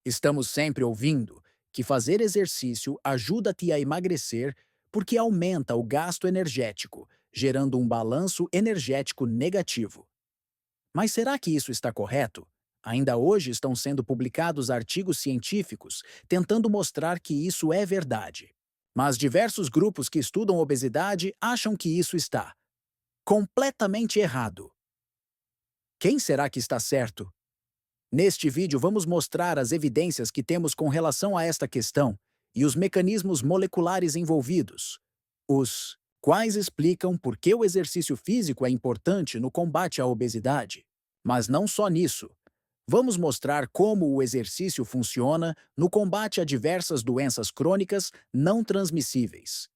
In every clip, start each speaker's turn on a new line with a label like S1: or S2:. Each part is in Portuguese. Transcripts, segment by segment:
S1: Estamos sempre ouvindo que fazer exercício ajuda-te a emagrecer porque aumenta o gasto energético, gerando um balanço energético negativo. Mas será que isso está correto? Ainda hoje estão sendo publicados artigos científicos tentando mostrar que isso é verdade. Mas diversos grupos que estudam obesidade acham que isso está completamente errado. Quem será que está certo? Neste vídeo, vamos mostrar as evidências que temos com relação a esta questão e os mecanismos moleculares envolvidos, os quais explicam por que o exercício físico é importante no combate à obesidade. Mas não só nisso. Vamos mostrar como o exercício funciona no combate a diversas doenças crônicas não transmissíveis.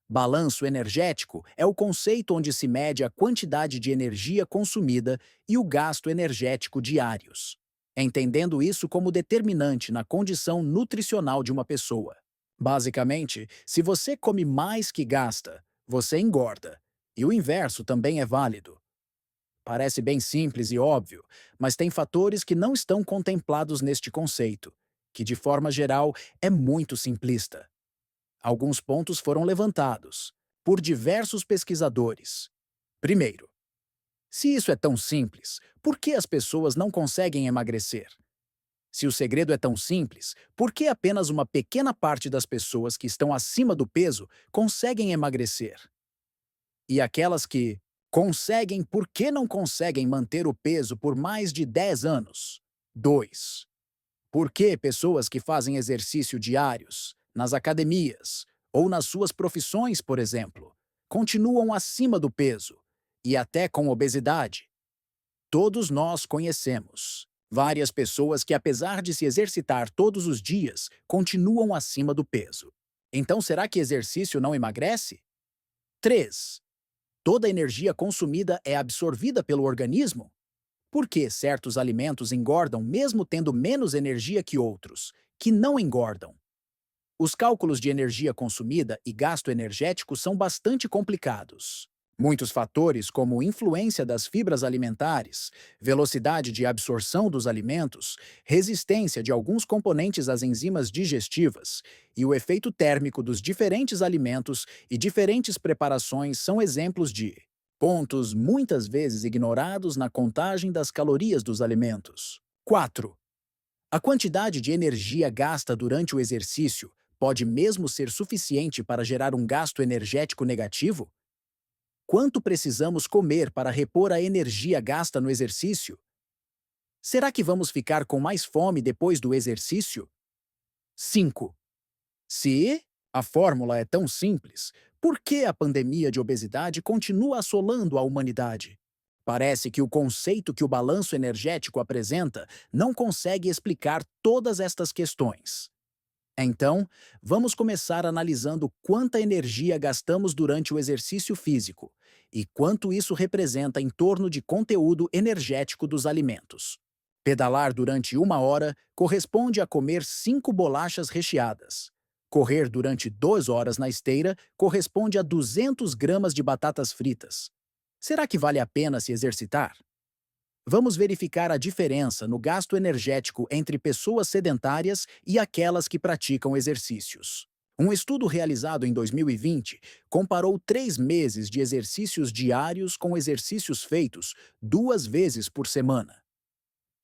S1: Balanço energético é o conceito onde se mede a quantidade de energia consumida e o gasto energético diários, entendendo isso como determinante na condição nutricional de uma pessoa. Basicamente, se você come mais que gasta, você engorda. E o inverso também é válido. Parece bem simples e óbvio, mas tem fatores que não estão contemplados neste conceito, que de forma geral é muito simplista. Alguns pontos foram levantados por diversos pesquisadores. Primeiro, se isso é tão simples, por que as pessoas não conseguem emagrecer? Se o segredo é tão simples, por que apenas uma pequena parte das pessoas que estão acima do peso conseguem emagrecer? E aquelas que conseguem, por que não conseguem manter o peso por mais de 10 anos? 2. Por que pessoas que fazem exercício diários, nas academias ou nas suas profissões, por exemplo, continuam acima do peso e até com obesidade? Todos nós conhecemos várias pessoas que, apesar de se exercitar todos os dias, continuam acima do peso. Então, será que exercício não emagrece? 3. Toda a energia consumida é absorvida pelo organismo? Por que certos alimentos engordam mesmo tendo menos energia que outros, que não engordam? Os cálculos de energia consumida e gasto energético são bastante complicados. Muitos fatores, como influência das fibras alimentares, velocidade de absorção dos alimentos, resistência de alguns componentes às enzimas digestivas e o efeito térmico dos diferentes alimentos e diferentes preparações são exemplos de pontos muitas vezes ignorados na contagem das calorias dos alimentos. 4. A quantidade de energia gasta durante o exercício pode mesmo ser suficiente para gerar um gasto energético negativo? Quanto precisamos comer para repor a energia gasta no exercício? Será que vamos ficar com mais fome depois do exercício? 5. Se a fórmula é tão simples, por que a pandemia de obesidade continua assolando a humanidade? Parece que o conceito que o balanço energético apresenta não consegue explicar todas estas questões. Então, vamos começar analisando quanta energia gastamos durante o exercício físico e quanto isso representa em torno de conteúdo energético dos alimentos. Pedalar durante 1 hora corresponde a comer 5 bolachas recheadas. Correr durante 2 horas na esteira corresponde a 200 gramas de batatas fritas. Será que vale a pena se exercitar? Vamos verificar a diferença no gasto energético entre pessoas sedentárias e aquelas que praticam exercícios. Um estudo realizado em 2020 comparou 3 meses de exercícios diários com exercícios feitos 2 vezes por semana.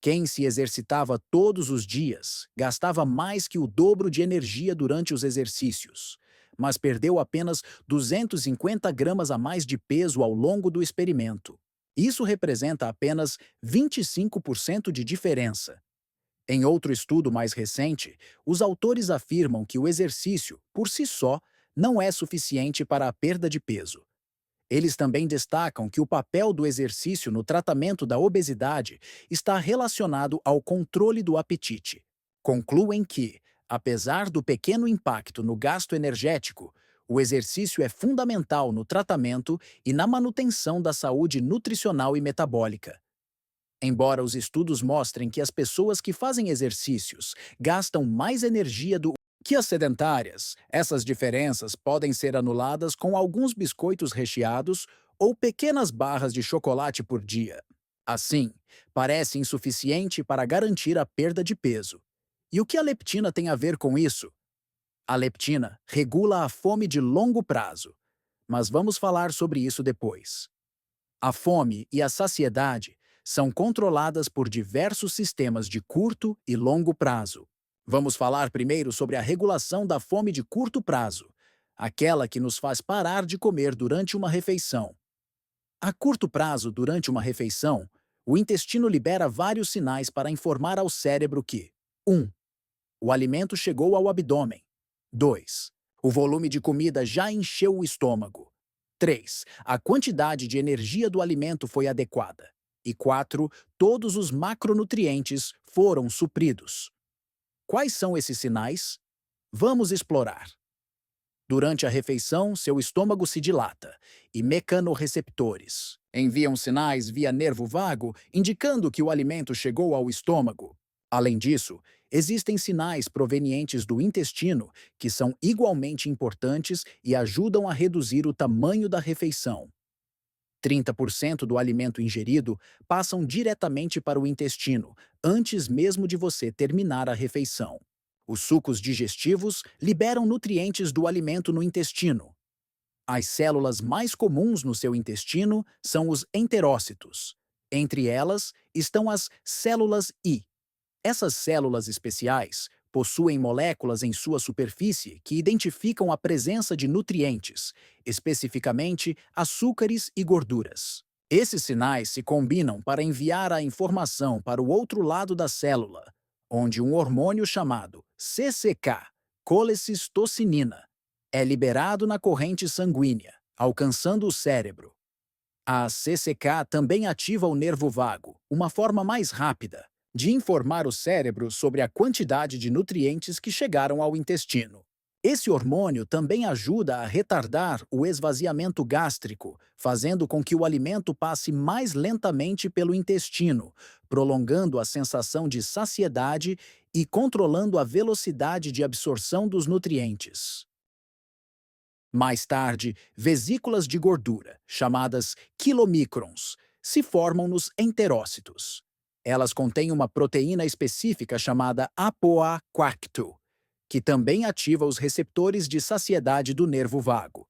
S1: Quem se exercitava todos os dias gastava mais que o dobro de energia durante os exercícios, mas perdeu apenas 250 gramas a mais de peso ao longo do experimento. Isso representa apenas 25% de diferença. Em outro estudo mais recente, os autores afirmam que o exercício, por si só, não é suficiente para a perda de peso. Eles também destacam que o papel do exercício no tratamento da obesidade está relacionado ao controle do apetite. Concluem que, apesar do pequeno impacto no gasto energético, o exercício é fundamental no tratamento e na manutenção da saúde nutricional e metabólica. Embora os estudos mostrem que as pessoas que fazem exercícios gastam mais energia do que as sedentárias, essas diferenças podem ser anuladas com alguns biscoitos recheados ou pequenas barras de chocolate por dia. Assim, parece insuficiente para garantir a perda de peso. E o que a leptina tem a ver com isso? A leptina regula a fome de longo prazo, mas vamos falar sobre isso depois. A fome e a saciedade são controladas por diversos sistemas de curto e longo prazo. Vamos falar primeiro sobre a regulação da fome de curto prazo, aquela que nos faz parar de comer durante uma refeição. A curto prazo, durante uma refeição, o intestino libera vários sinais para informar ao cérebro que 1. O alimento chegou ao abdômen. 2. O volume de comida já encheu o estômago. 3. A quantidade de energia do alimento foi adequada. E 4. Todos os macronutrientes foram supridos. Quais são esses sinais? Vamos explorar. Durante a refeição, seu estômago se dilata e mecanorreceptores enviam sinais via nervo vago indicando que o alimento chegou ao estômago. Além disso, existem sinais provenientes do intestino que são igualmente importantes e ajudam a reduzir o tamanho da refeição. 30% do alimento ingerido passam diretamente para o intestino, antes mesmo de você terminar a refeição. Os sucos digestivos liberam nutrientes do alimento no intestino. As células mais comuns no seu intestino são os enterócitos. Entre elas estão as células I. Essas células especiais possuem moléculas em sua superfície que identificam a presença de nutrientes, especificamente açúcares e gorduras. Esses sinais se combinam para enviar a informação para o outro lado da célula, onde um hormônio chamado CCK, colecistocinina, é liberado na corrente sanguínea, alcançando o cérebro. A CCK também ativa o nervo vago, uma forma mais rápida de informar o cérebro sobre a quantidade de nutrientes que chegaram ao intestino. Esse hormônio também ajuda a retardar o esvaziamento gástrico, fazendo com que o alimento passe mais lentamente pelo intestino, prolongando a sensação de saciedade e controlando a velocidade de absorção dos nutrientes. Mais tarde, vesículas de gordura, chamadas quilomicrons, se formam nos enterócitos. Elas contêm uma proteína específica chamada ApoA4, que também ativa os receptores de saciedade do nervo vago.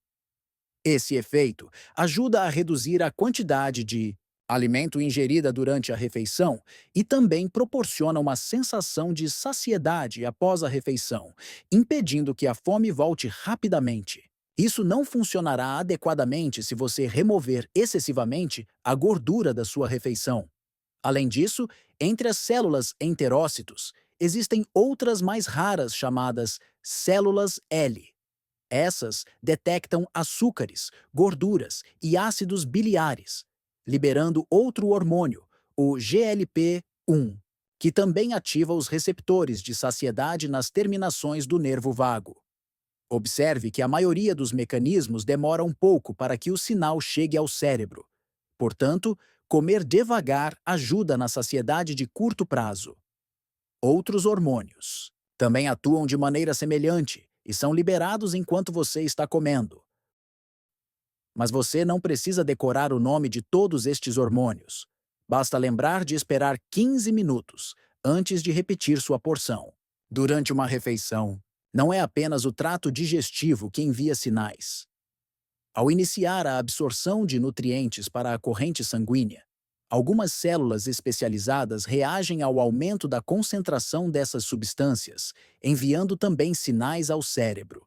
S1: Esse efeito ajuda a reduzir a quantidade de alimento ingerida durante a refeição e também proporciona uma sensação de saciedade após a refeição, impedindo que a fome volte rapidamente. Isso não funcionará adequadamente se você remover excessivamente a gordura da sua refeição. Além disso, entre as células enterócitos, existem outras mais raras chamadas células L. Essas detectam açúcares, gorduras e ácidos biliares, liberando outro hormônio, o GLP-1, que também ativa os receptores de saciedade nas terminações do nervo vago. Observe que a maioria dos mecanismos demora um pouco para que o sinal chegue ao cérebro. Portanto, comer devagar ajuda na saciedade de curto prazo. Outros hormônios também atuam de maneira semelhante e são liberados enquanto você está comendo. Mas você não precisa decorar o nome de todos estes hormônios. Basta lembrar de esperar 15 minutos antes de repetir sua porção. Durante uma refeição, não é apenas o trato digestivo que envia sinais. Ao iniciar a absorção de nutrientes para a corrente sanguínea, algumas células especializadas reagem ao aumento da concentração dessas substâncias, enviando também sinais ao cérebro.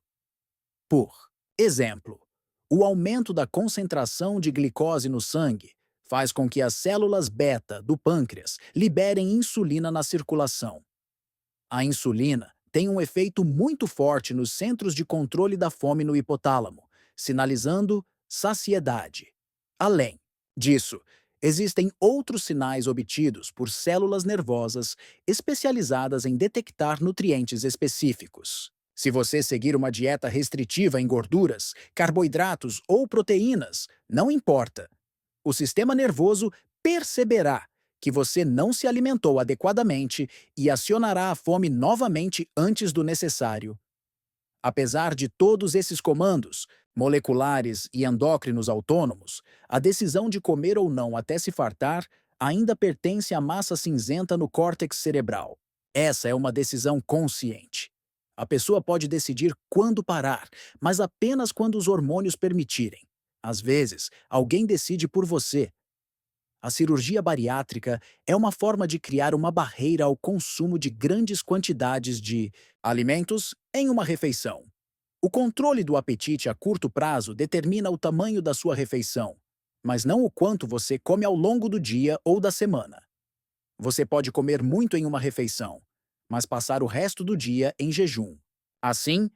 S1: Por exemplo, o aumento da concentração de glicose no sangue faz com que as células beta do pâncreas liberem insulina na circulação. A insulina tem um efeito muito forte nos centros de controle da fome no hipotálamo, sinalizando saciedade. Além disso, existem outros sinais obtidos por células nervosas especializadas em detectar nutrientes específicos. Se você seguir uma dieta restritiva em gorduras, carboidratos ou proteínas, não importa. O sistema nervoso perceberá que você não se alimentou adequadamente e acionará a fome novamente antes do necessário. Apesar de todos esses comandos, moleculares e endócrinos autônomos, a decisão de comer ou não até se fartar ainda pertence à massa cinzenta no córtex cerebral. Essa é uma decisão consciente. A pessoa pode decidir quando parar, mas apenas quando os hormônios permitirem. Às vezes, alguém decide por você. A cirurgia bariátrica é uma forma de criar uma barreira ao consumo de grandes quantidades de alimentos em uma refeição. O controle do apetite a curto prazo determina o tamanho da sua refeição, mas não o quanto você come ao longo do dia ou da semana. Você pode comer muito em uma refeição, mas passar o resto do dia em jejum. Assim,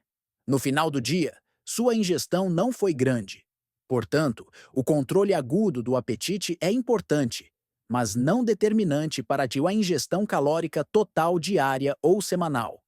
S1: no final do dia, sua ingestão não foi grande. Portanto, o controle agudo do apetite é importante, mas não determinante para a tua ingestão calórica total diária ou semanal,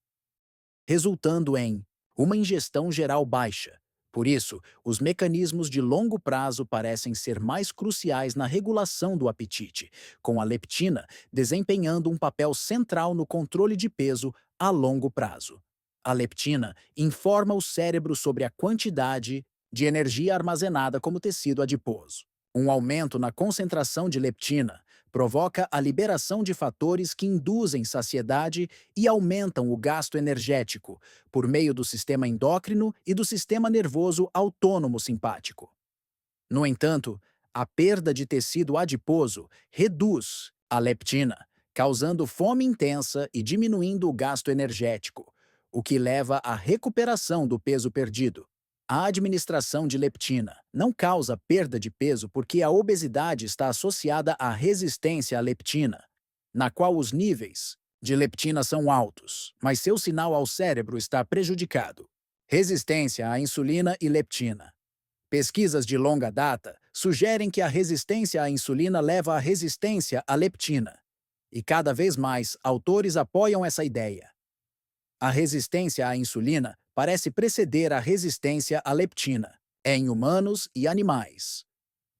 S1: resultando em uma ingestão geral baixa. Por isso, os mecanismos de longo prazo parecem ser mais cruciais na regulação do apetite, com a leptina desempenhando um papel central no controle de peso a longo prazo. A leptina informa o cérebro sobre a quantidade de energia armazenada como tecido adiposo. Um aumento na concentração de leptina provoca a liberação de fatores que induzem saciedade e aumentam o gasto energético, por meio do sistema endócrino e do sistema nervoso autônomo simpático. No entanto, a perda de tecido adiposo reduz a leptina, causando fome intensa e diminuindo o gasto energético, o que leva à recuperação do peso perdido. A administração de leptina não causa perda de peso porque a obesidade está associada à resistência à leptina, na qual os níveis de leptina são altos, mas seu sinal ao cérebro está prejudicado. Resistência à insulina e leptina. Pesquisas de longa data sugerem que a resistência à insulina leva à resistência à leptina. E cada vez mais autores apoiam essa ideia. A resistência à insulina parece preceder a resistência à leptina, em humanos e animais.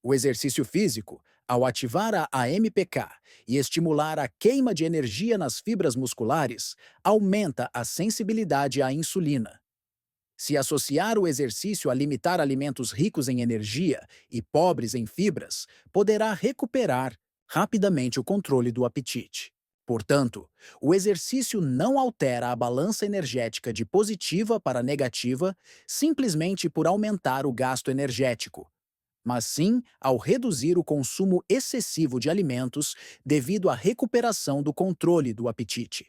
S1: O exercício físico, ao ativar a AMPK e estimular a queima de energia nas fibras musculares, aumenta a sensibilidade à insulina. Se associar o exercício a limitar alimentos ricos em energia e pobres em fibras, poderá recuperar rapidamente o controle do apetite. Portanto, o exercício não altera a balança energética de positiva para negativa simplesmente por aumentar o gasto energético, mas sim ao reduzir o consumo excessivo de alimentos devido à recuperação do controle do apetite.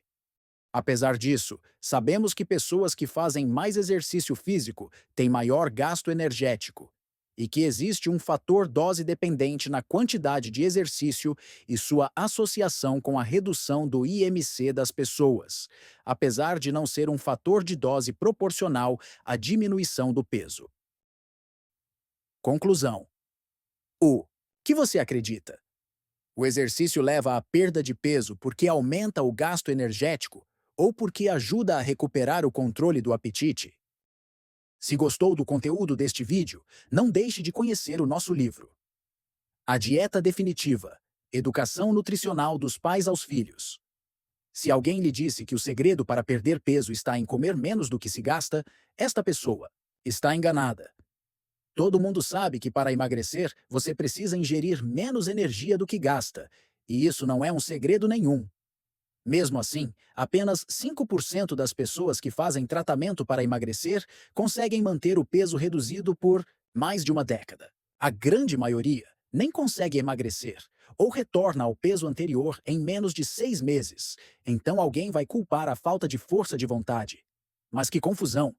S1: Apesar disso, sabemos que pessoas que fazem mais exercício físico têm maior gasto energético e que existe um fator dose dependente na quantidade de exercício e sua associação com a redução do IMC das pessoas, apesar de não ser um fator de dose proporcional à diminuição do peso. Conclusão. O que você acredita? O exercício leva à perda de peso porque aumenta o gasto energético ou porque ajuda a recuperar o controle do apetite? Se gostou do conteúdo deste vídeo, não deixe de conhecer o nosso livro. A Dieta Definitiva. Educação nutricional dos pais aos filhos. Se alguém lhe disse que o segredo para perder peso está em comer menos do que se gasta, esta pessoa está enganada. Todo mundo sabe que para emagrecer, você precisa ingerir menos energia do que gasta, e isso não é um segredo nenhum. Mesmo assim, apenas 5% das pessoas que fazem tratamento para emagrecer conseguem manter o peso reduzido por mais de uma década. A grande maioria nem consegue emagrecer ou retorna ao peso anterior em menos de 6 meses. Então alguém vai culpar a falta de força de vontade. Mas que confusão!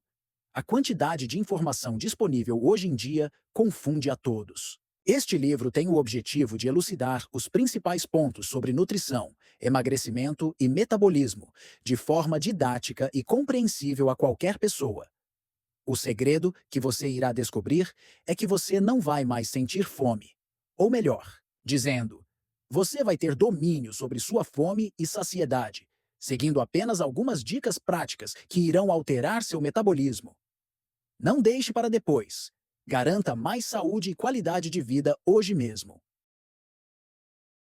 S1: A quantidade de informação disponível hoje em dia confunde a todos. Este livro tem o objetivo de elucidar os principais pontos sobre nutrição, emagrecimento e metabolismo, de forma didática e compreensível a qualquer pessoa. O segredo que você irá descobrir é que você não vai mais sentir fome. Ou melhor, dizendo, você vai ter domínio sobre sua fome e saciedade, seguindo apenas algumas dicas práticas que irão alterar seu metabolismo. Não deixe para depois. Garanta mais saúde e qualidade de vida hoje mesmo.